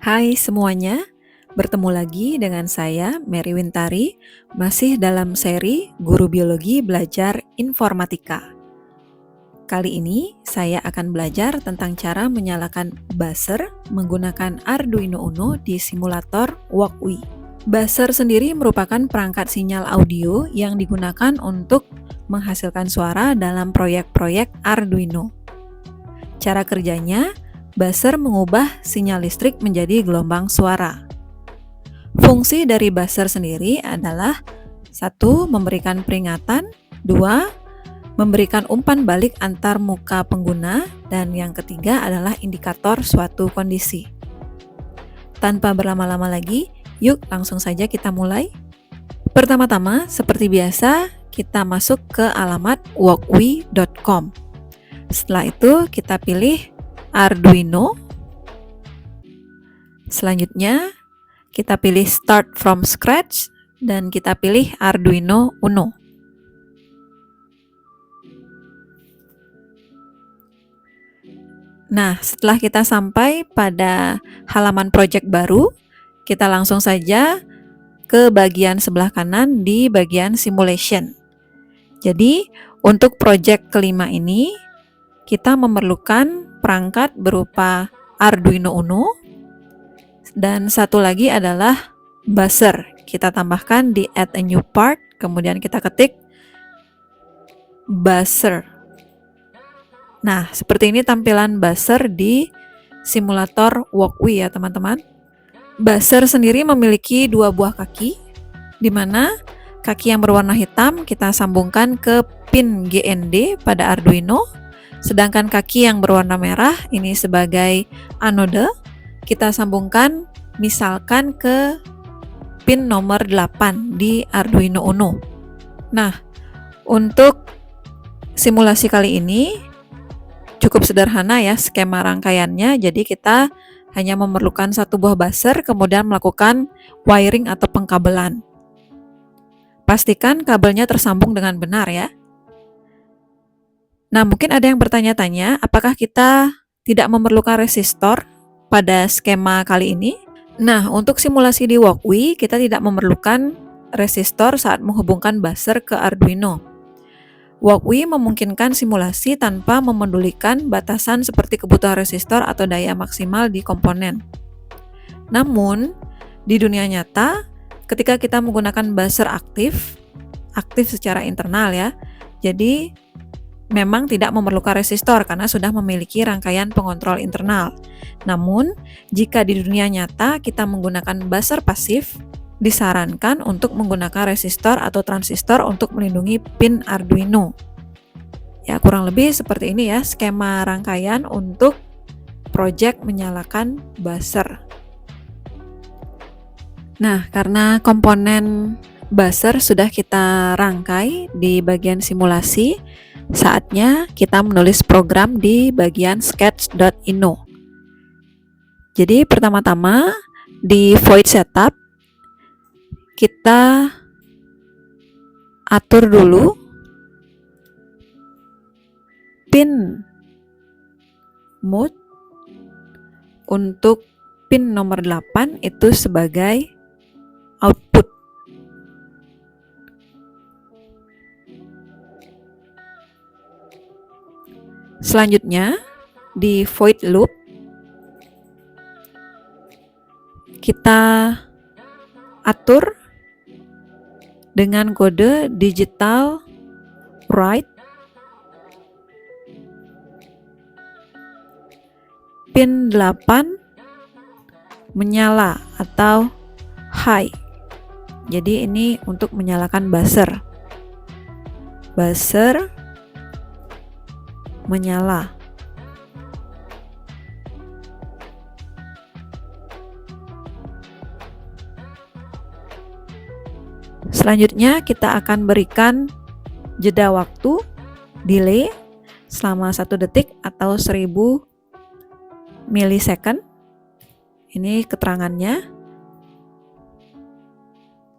Hai semuanya, bertemu lagi dengan saya Mary Wintari, masih dalam seri Guru Biologi Belajar Informatika. Kali ini saya akan belajar tentang cara menyalakan buzzer menggunakan Arduino Uno di simulator Walkway. Buzzer sendiri merupakan perangkat sinyal audio yang digunakan untuk menghasilkan suara dalam proyek-proyek Arduino. Cara kerjanya, buzzer mengubah sinyal listrik menjadi gelombang suara. Fungsi dari buzzer sendiri adalah 1. Memberikan peringatan, 2. Memberikan umpan balik antar muka pengguna, dan yang ketiga adalah indikator suatu kondisi. Tanpa berlama-lama lagi, yuk langsung saja kita mulai. Pertama-tama, seperti biasa, kita masuk ke alamat walkway.com. Setelah itu, kita pilih Arduino. Selanjutnya, kita pilih Start from Scratch dan kita pilih Arduino Uno. Nah, setelah kita sampai pada halaman project baru, kita langsung saja ke bagian sebelah kanan di bagian simulation. Jadi, untuk project kelima ini, kita memerlukan perangkat berupa Arduino Uno, dan satu lagi adalah buzzer. Kita tambahkan di add a new part, kemudian kita ketik buzzer. Nah, seperti ini tampilan buzzer di simulator Walkway ya teman-teman. Buzzer sendiri memiliki dua buah kaki, di mana kaki yang berwarna hitam kita sambungkan ke pin GND pada Arduino, sedangkan kaki yang berwarna merah ini sebagai anode kita sambungkan misalkan ke pin nomor 8 di Arduino Uno. Nah, untuk simulasi kali ini cukup sederhana ya skema rangkaiannya. Jadi kita hanya memerlukan satu buah buzzer, kemudian melakukan wiring atau pengkabelan. Pastikan kabelnya tersambung dengan benar ya. Nah, mungkin ada yang bertanya-tanya, apakah kita tidak memerlukan resistor pada skema kali ini? Nah, untuk simulasi di Walkway, kita tidak memerlukan resistor saat menghubungkan buzzer ke Arduino. Walkway memungkinkan simulasi tanpa memedulikan batasan seperti kebutuhan resistor atau daya maksimal di komponen. Namun, di dunia nyata, ketika kita menggunakan buzzer aktif secara internal ya, jadi memang tidak memerlukan resistor karena sudah memiliki rangkaian pengontrol internal. Namun, jika di dunia nyata kita menggunakan buzzer pasif, disarankan untuk menggunakan resistor atau transistor untuk melindungi pin Arduino. Ya, kurang lebih seperti ini ya skema rangkaian untuk project menyalakan buzzer. Nah, karena komponen buzzer sudah kita rangkai di bagian simulasi, saatnya kita menulis program di bagian sketch.ino. Jadi pertama-tama di void setup kita atur dulu pin mode untuk pin nomor 8 itu sebagai output. Selanjutnya di void loop kita atur dengan kode digital write pin 8 menyala atau high. Jadi ini untuk menyalakan buzzer. Buzzer menyala. Selanjutnya kita akan berikan jeda waktu delay selama 1 detik atau 1000 milisecond. Ini keterangannya.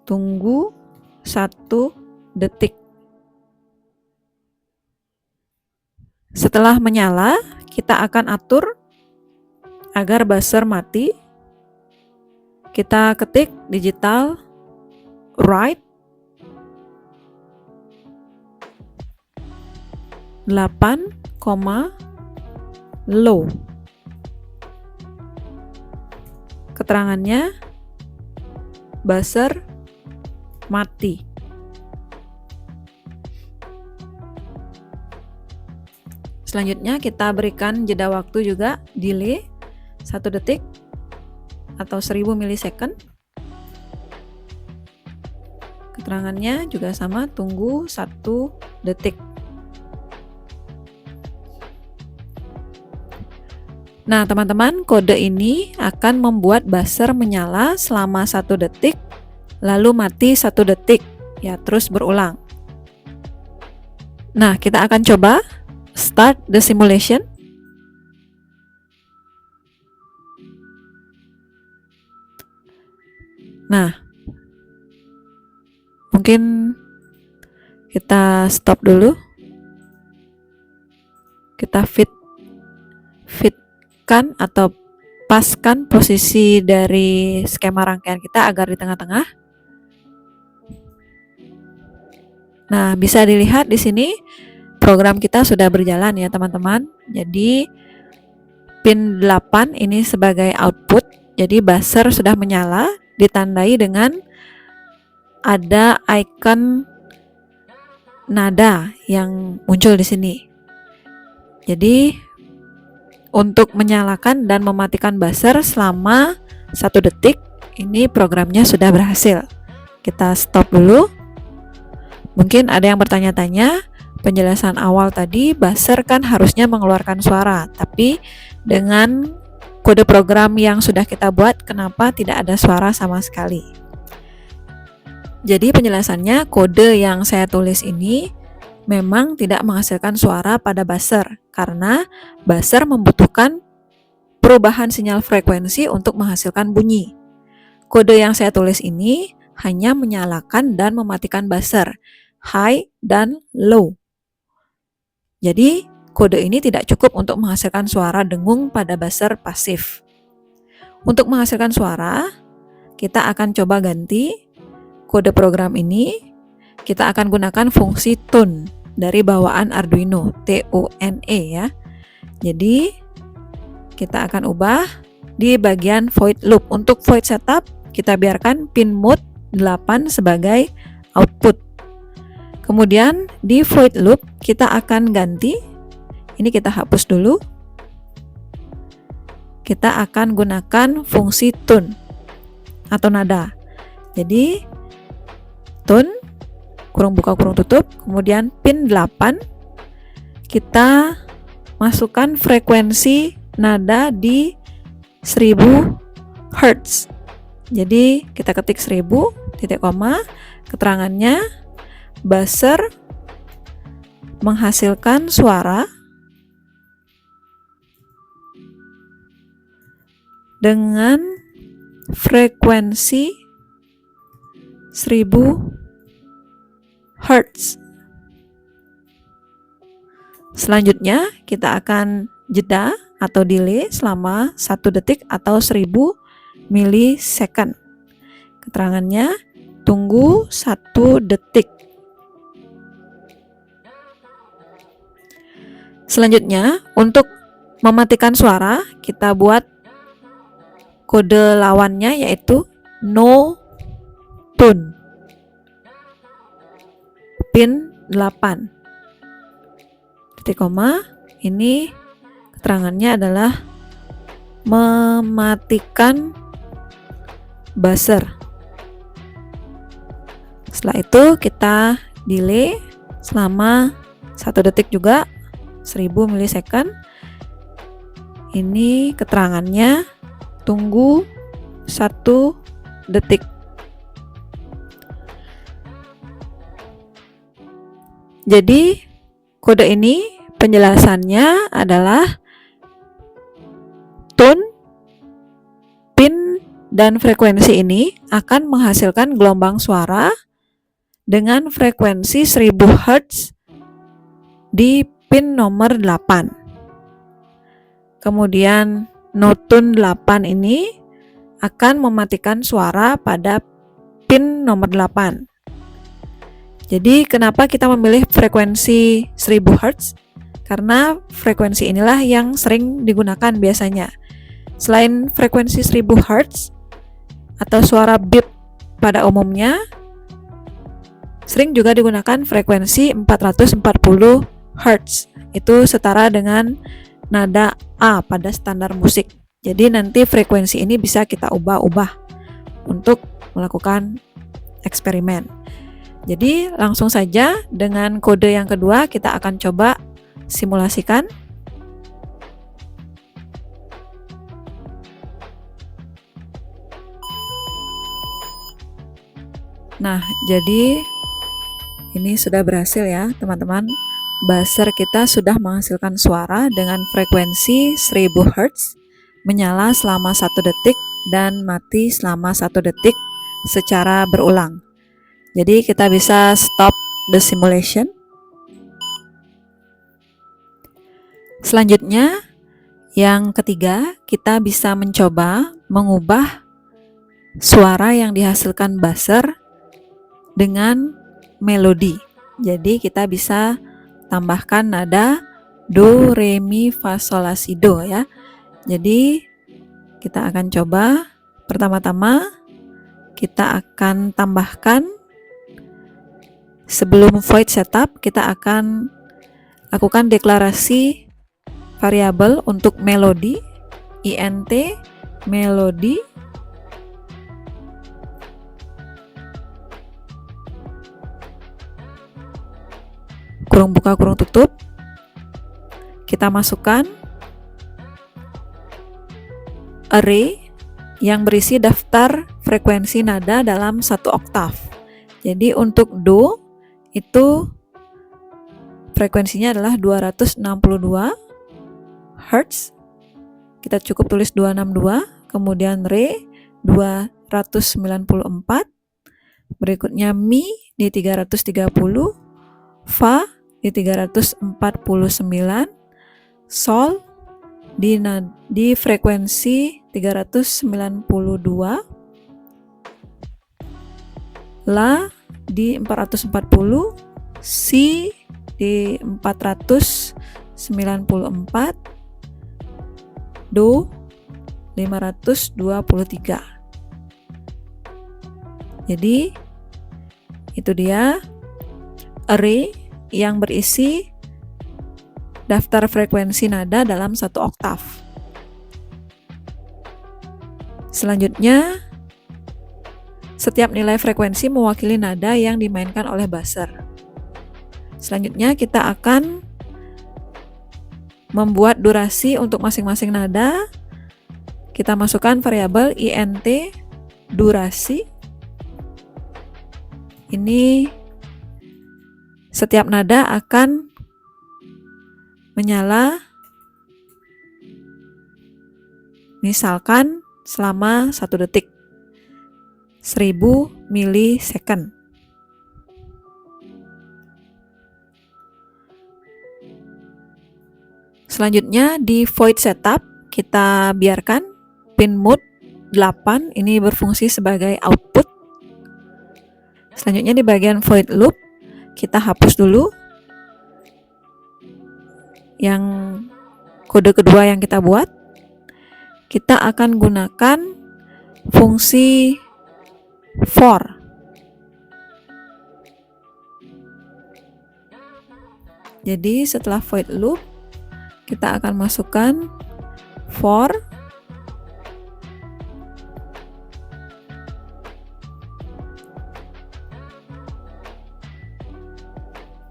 Tunggu 1 detik. Setelah menyala, kita akan atur agar buzzer mati Kita ketik digital write 8, low. Keterangannya buzzer mati. Selanjutnya kita berikan jeda waktu juga, delay 1 detik atau 1000 milisecond. Keterangannya juga sama, tunggu 1 detik. Nah, teman-teman, kode ini akan membuat buzzer menyala selama 1 detik, lalu mati 1 detik, ya, terus berulang. Nah, kita akan coba start the simulation. Nah, mungkin kita stop dulu. Kita fitkan atau paskan posisi dari skema rangkaian kita agar di tengah-tengah. Nah, bisa dilihat di sini program kita sudah berjalan ya, teman-teman. Jadi pin 8 ini sebagai output. Jadi buzzer sudah menyala, ditandai dengan ada icon nada yang muncul di sini. Jadi untuk menyalakan dan mematikan buzzer selama 1 detik, ini programnya sudah berhasil. Kita stop dulu. Mungkin ada yang bertanya-tanya, penjelasan awal tadi buzzer kan harusnya mengeluarkan suara, tapi dengan kode program yang sudah kita buat, kenapa tidak ada suara sama sekali? Jadi penjelasannya, kode yang saya tulis ini memang tidak menghasilkan suara pada buzzer, karena buzzer membutuhkan perubahan sinyal frekuensi untuk menghasilkan bunyi. Kode yang saya tulis ini hanya menyalakan dan mematikan buzzer, high dan low. Jadi, kode ini tidak cukup untuk menghasilkan suara dengung pada buzzer pasif. Untuk menghasilkan suara, kita akan coba ganti kode program ini. Kita akan gunakan fungsi tune dari bawaan Arduino, TUNE ya. Jadi, kita akan ubah di bagian void loop. Untuk void setup, kita biarkan pin mode 8 sebagai output. Kemudian di void loop kita akan ganti, ini kita hapus dulu. Kita akan gunakan fungsi tune atau nada. Jadi tune kurung buka kurung tutup, kemudian pin 8 kita masukkan frekuensi nada di 1000 Hz. Jadi kita ketik 1000 titik koma, keterangannya buzzer menghasilkan suara dengan frekuensi 1000 Hz. Selanjutnya kita akan jeda atau delay selama 1 detik atau 1000 milisecond. Keterangannya tunggu 1 detik. Selanjutnya, untuk mematikan suara, kita buat kode lawannya yaitu no tune. Pin 8. Titik koma, ini keterangannya adalah mematikan buzzer. Setelah itu kita delay selama 1 detik juga, 1000 milisecond. Ini keterangannya tunggu 1 detik. Jadi kode ini penjelasannya adalah tune, pin, dan frekuensi ini akan menghasilkan gelombang suara dengan frekuensi 1000 Hz di pin nomor 8. Kemudian no tune 8 ini akan mematikan suara pada pin nomor 8. Jadi kenapa kita memilih frekuensi 1000 Hz? Karena frekuensi inilah yang sering digunakan biasanya. Selain frekuensi 1000 Hz atau suara beep pada umumnya, sering juga digunakan frekuensi 440 Hz. Itu setara dengan nada A pada standar musik. Jadi nanti frekuensi ini bisa kita ubah-ubah untuk melakukan eksperimen. Jadi langsung saja dengan kode yang kedua kita akan coba simulasikan. Nah, jadi ini sudah berhasil ya teman-teman. Buzzer kita sudah menghasilkan suara dengan frekuensi 1000 Hz, menyala selama 1 detik dan mati selama 1 detik secara berulang. Jadi kita bisa stop the simulation. Selanjutnya, yang ketiga, kita bisa mencoba mengubah suara yang dihasilkan buzzer dengan melodi. Jadi kita bisa tambahkan nada do, re, mi, fa, sol, la, si, do ya. Jadi kita akan coba. Pertama-tama kita akan tambahkan, sebelum void setup kita akan lakukan deklarasi variabel untuk melodi, int melodi, kurung buka kurung tutup. Kita masukkan array yang berisi daftar frekuensi nada dalam 1 oktav. Jadi untuk do itu frekuensinya adalah 262 Hz. Kita cukup tulis 262, kemudian re 294, berikutnya mi di 330, fa di 349, sol di frekuensi 392, la di 440, si di 494, do 523. Jadi itu dia array yang berisi daftar frekuensi nada dalam 1 oktav. Selanjutnya, setiap nilai frekuensi mewakili nada yang dimainkan oleh buzzer. Selanjutnya kita akan membuat durasi untuk masing-masing nada. Kita masukkan variabel int durasi. Ini setiap nada akan menyala misalkan selama 1 detik, 1000 milisecond. Selanjutnya di void setup kita biarkan pin mode 8 ini berfungsi sebagai output. Selanjutnya di bagian void loop kita hapus dulu yang kode kedua yang kita buat. Kita akan gunakan fungsi for. Jadi setelah void loop kita akan masukkan for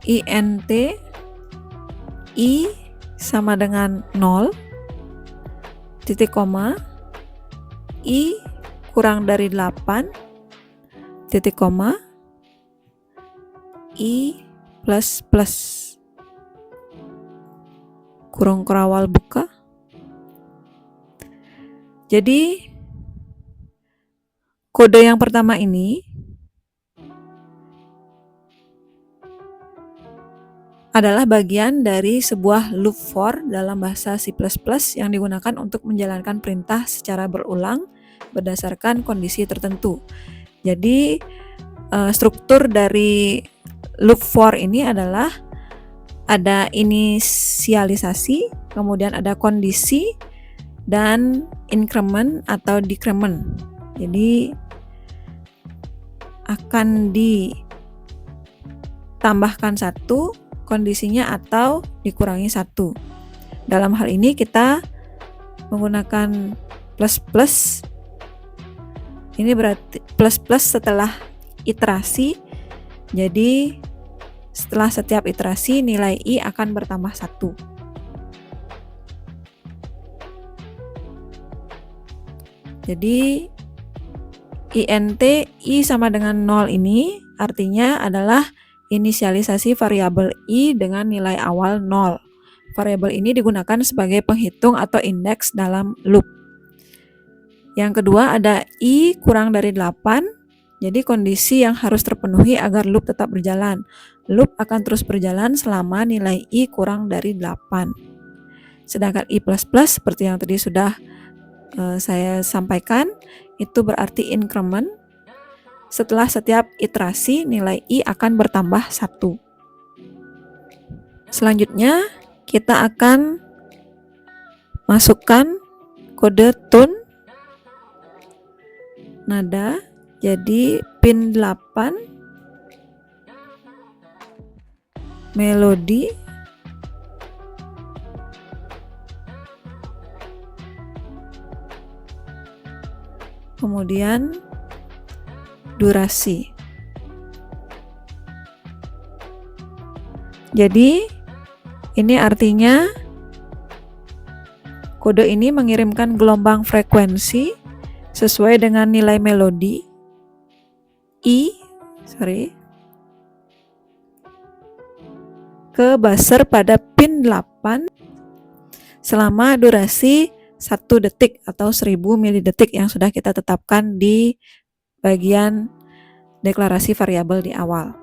int i sama dengan 0, titik koma, i kurang dari 8, titik koma, i plus plus, kurung kerawal buka. Jadi kode yang pertama ini adalah bagian dari sebuah loop for dalam bahasa C++ yang digunakan untuk menjalankan perintah secara berulang berdasarkan kondisi tertentu. Jadi struktur dari loop for ini adalah ada inisialisasi, kemudian ada kondisi, dan increment atau decrement. Jadi akan ditambahkan satu kondisinya atau dikurangi satu. Dalam hal ini kita menggunakan plus. Ini berarti plus setelah iterasi. Jadi setelah setiap iterasi nilai I akan bertambah 1. Jadi int I sama dengan 0 ini artinya adalah inisialisasi variabel I dengan nilai awal 0. Variabel ini digunakan sebagai penghitung atau indeks dalam loop. Yang kedua ada I kurang dari 8. Jadi kondisi yang harus terpenuhi agar loop tetap berjalan. Loop akan terus berjalan selama nilai I kurang dari 8. Sedangkan I++ seperti yang tadi sudah saya sampaikan, itu berarti increment. Setelah setiap iterasi nilai I akan bertambah 1. Selanjutnya kita akan masukkan kode tune nada. Jadi pin 8 melodi, kemudian durasi. Jadi ini artinya kode ini mengirimkan gelombang frekuensi sesuai dengan nilai melodi ke buzzer pada pin 8 selama durasi 1 detik atau 1000 milidetik yang sudah kita tetapkan di bagian deklarasi variabel di awal.